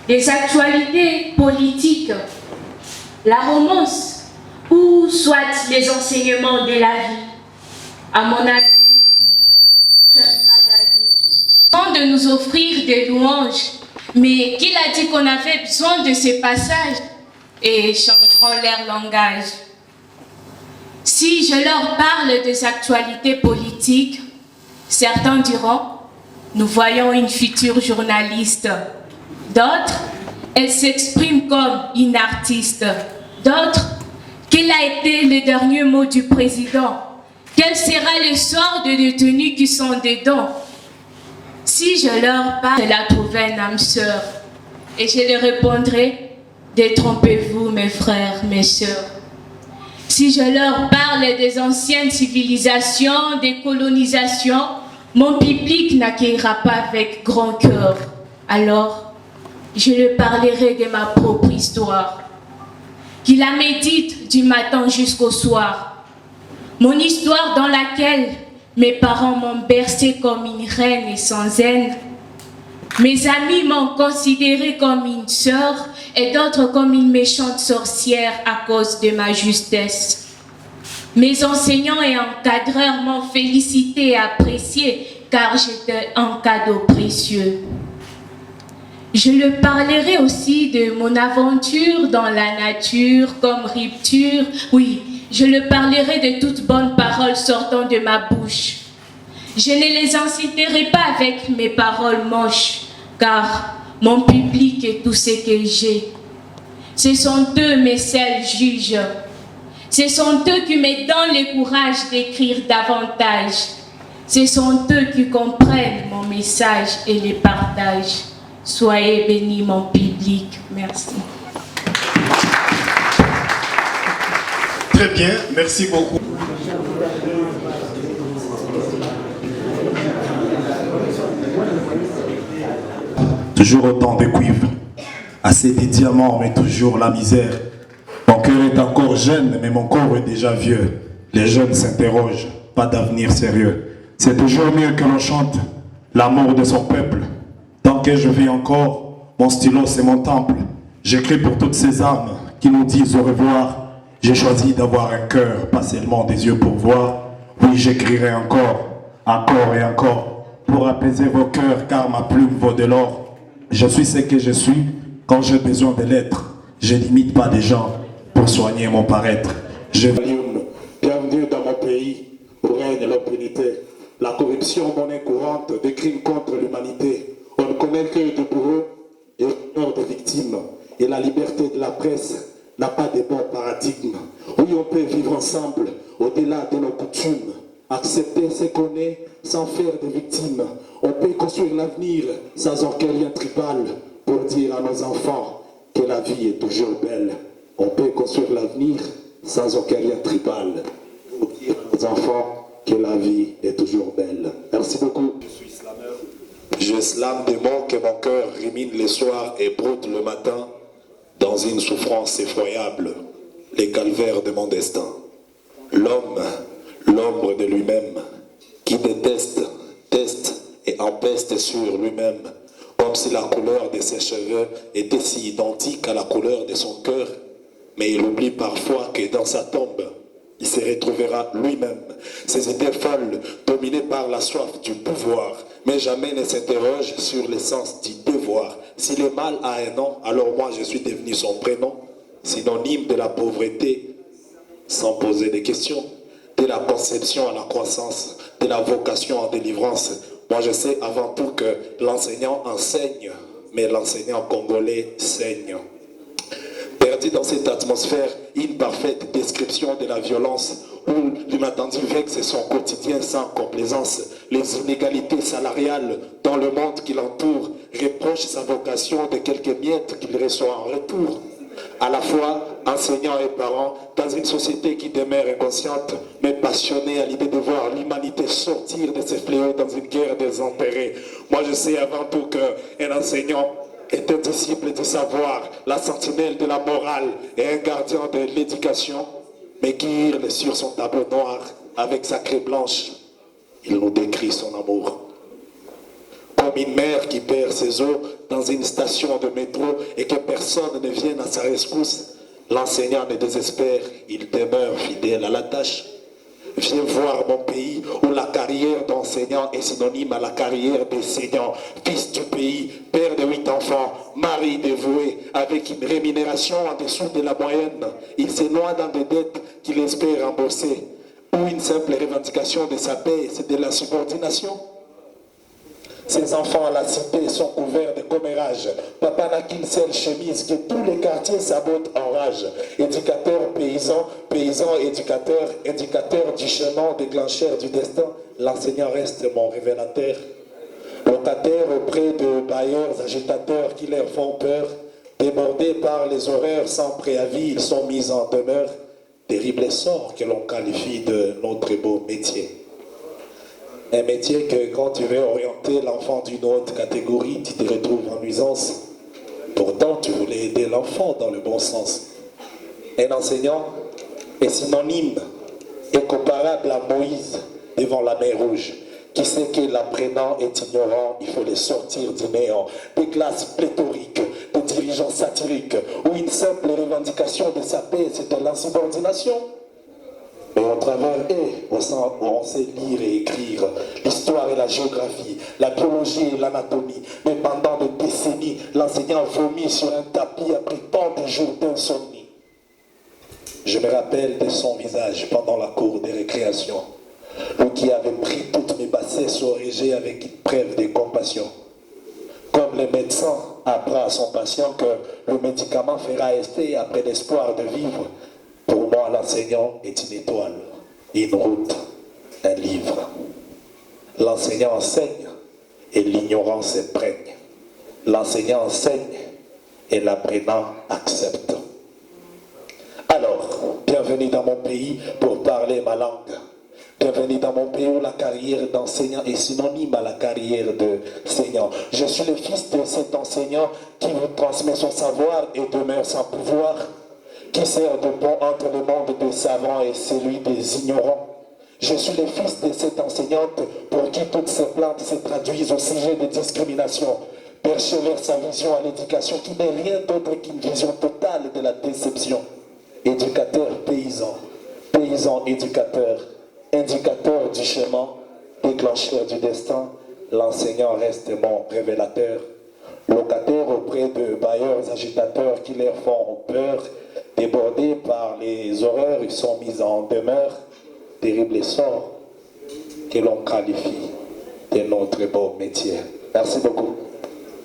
des actualités politiques, la romance ou soit les enseignements de la vie. À mon avis, je n'ai pas d'avis. Avant de nous offrir des louanges, mais qu'il a dit qu'on avait besoin de ces passages et chanteront leur langage. Si je leur parle des actualités politiques, certains diront, nous voyons une future journaliste. D'autres, elle s'exprime comme une artiste. D'autres, quel a été le dernier mot du président? Quel sera le sort des détenus qui sont dedans? Si je leur parle, je la trouve une âme sœur. Et je leur répondrai, détrompez-vous mes frères, mes sœurs. Si je leur parle des anciennes civilisations, des colonisations, mon public n'accueillera pas avec grand cœur. Alors, je leur parlerai de ma propre histoire, qui la médite du matin jusqu'au soir. Mon histoire dans laquelle mes parents m'ont bercé comme une reine et sans haine. Mes amis m'ont considérée comme une sœur et d'autres comme une méchante sorcière à cause de ma justesse. Mes enseignants et encadreurs m'ont félicité et apprécié car j'étais un cadeau précieux. Je leur parlerai aussi de mon aventure dans la nature comme rupture. Oui, je leur parlerai de toutes bonnes paroles sortant de ma bouche. Je ne les inciterai pas avec mes paroles moches, car mon public est tout ce que j'ai. Ce sont eux mes seuls juges. Ce sont eux qui me donnent le courage d'écrire davantage. Ce sont eux qui comprennent mon message et le partagent. Soyez bénis, mon public. Merci. Très bien, merci beaucoup. Toujours autant de cuivre, assez de diamants, mais toujours la misère. Mon cœur est encore jeune, mais mon corps est déjà vieux. Les jeunes s'interrogent, pas d'avenir sérieux. C'est toujours mieux que l'on chante l'amour de son peuple. Tant que je vis encore, mon stylo c'est mon temple. J'écris pour toutes ces âmes qui nous disent au revoir. J'ai choisi d'avoir un cœur, pas seulement des yeux pour voir. Oui, j'écrirai encore, encore et encore, pour apaiser vos cœurs, car ma plume vaut de l'or. Je suis ce que je suis quand j'ai besoin de l'être. Je n'imite pas des gens pour soigner mon paraître. Bienvenue dans mon pays où règne l'impunité. La corruption, monnaie courante, des crimes contre l'humanité. On ne connaît que de bourreaux et l'honneur des victimes. Et la liberté de la presse n'a pas de bon paradigme. Oui, on peut vivre ensemble au-delà de nos coutumes. Accepter ce qu'on est sans faire de victimes. On peut construire l'avenir sans aucun lien tribal pour dire à nos enfants que la vie est toujours belle. On peut construire l'avenir sans aucun lien tribal pour dire à nos enfants que la vie est toujours belle. Merci beaucoup. Je suis slameur. Je slame des mots que mon cœur rumine le soir et broute le matin dans une souffrance effroyable, les calvaires de mon destin. L'homme, l'ombre de lui-même, qui déteste, teste et empeste sur lui-même, comme si la couleur de ses cheveux était si identique à la couleur de son cœur, mais il oublie parfois que dans sa tombe, il se retrouvera lui-même. Ses idées folles, dominées par la soif du pouvoir, mais jamais ne s'interroge sur l'essence du devoir. Si le mal a un nom, alors moi je suis devenu son prénom, synonyme de la pauvreté, sans poser de questions, de la conception à la croissance, de la vocation en délivrance. Moi je sais avant tout que l'enseignant enseigne, mais l'enseignant congolais saigne. Perdu dans cette atmosphère, une parfaite description de la violence où l'inattendu vexe son quotidien sans complaisance, les inégalités salariales dans le monde qui l'entoure, reproche sa vocation de quelques miettes qu'il reçoit en retour. À la fois enseignants et parents, dans une société qui demeure inconsciente, mais passionnée à l'idée de voir l'humanité sortir de ses fléaux dans une guerre des intérêts. Moi je sais avant tout qu'un enseignant est un disciple du savoir, la sentinelle de la morale et un gardien de l'éducation, mais qui hurle sur son tableau noir avec sa craie blanche, il nous décrit son amour. Comme comme une mère qui perd ses eaux dans une station de métro et que personne ne vienne à sa rescousse. L'enseignant ne désespère, il demeure fidèle à la tâche. Viens voir mon pays où la carrière d'enseignant est synonyme à la carrière d'enseignant. Fils du pays, père de 8 enfants, mari dévoué, avec une rémunération en dessous de la moyenne. Il se noie dans des dettes qu'il espère rembourser. Ou une simple revendication de sa paix, c'est de la subordination. Ces enfants à la cité sont couverts de commérages. Papa n'a qu'une seule chemise que tous les quartiers sabotent en rage. Éducateur, paysan, paysan, éducateur, éducateur du chemin, déclencheur du destin. L'enseignant reste mon révélateur. Locataire auprès de bailleurs agitateurs qui leur font peur. Débordés par les horaires sans préavis, ils sont mis en demeure. Terrible sort que l'on qualifie de notre beau métier. Un métier que quand tu veux orienter l'enfant d'une autre catégorie, tu te retrouves en nuisance. Pourtant, tu voulais aider l'enfant dans le bon sens. Un enseignant est synonyme et comparable à Moïse devant la mer Rouge, qui sait que l'apprenant est ignorant, il faut les sortir du néant. Des classes pléthoriques, des dirigeants satiriques, ou une simple revendication de sa paix, c'est de l'insubordination. Mais au travers on sait lire et écrire l'histoire et la géographie, la biologie et l'anatomie. Mais pendant des décennies, l'enseignant vomit sur un tapis après tant de jours d'insomnie. Je me rappelle de son visage pendant la cour des récréations. Lui qui avait pris toutes mes bassesses origées avec une preuve de compassion. Comme le médecin apprend à son patient que le médicament fera rester après l'espoir de vivre, pour moi, l'enseignant est une étoile, une route, un livre. L'enseignant enseigne et l'ignorance imprègne. L'enseignant enseigne et l'apprenant accepte. Alors, bienvenue dans mon pays pour parler ma langue. Bienvenue dans mon pays où la carrière d'enseignant est synonyme à la carrière d'enseignant. Je suis le fils de cet enseignant qui vous transmet son savoir et demeure sans pouvoir, qui sert de pont entre le monde des savants et celui des ignorants. Je suis le fils de cette enseignante pour qui toutes ces plaintes se traduisent au sujet de discrimination. Percevoir sa vision à l'éducation qui n'est rien d'autre qu'une vision totale de la déception. Éducateur paysan, paysan éducateur, indicateur du chemin, déclencheur du destin, l'enseignant reste mon révélateur. Locataire auprès de bailleurs agitateurs qui leur font peur, débordés par les horreurs, ils sont mis en demeure. Terrible sort que l'on qualifie de notre beau métier. Merci beaucoup.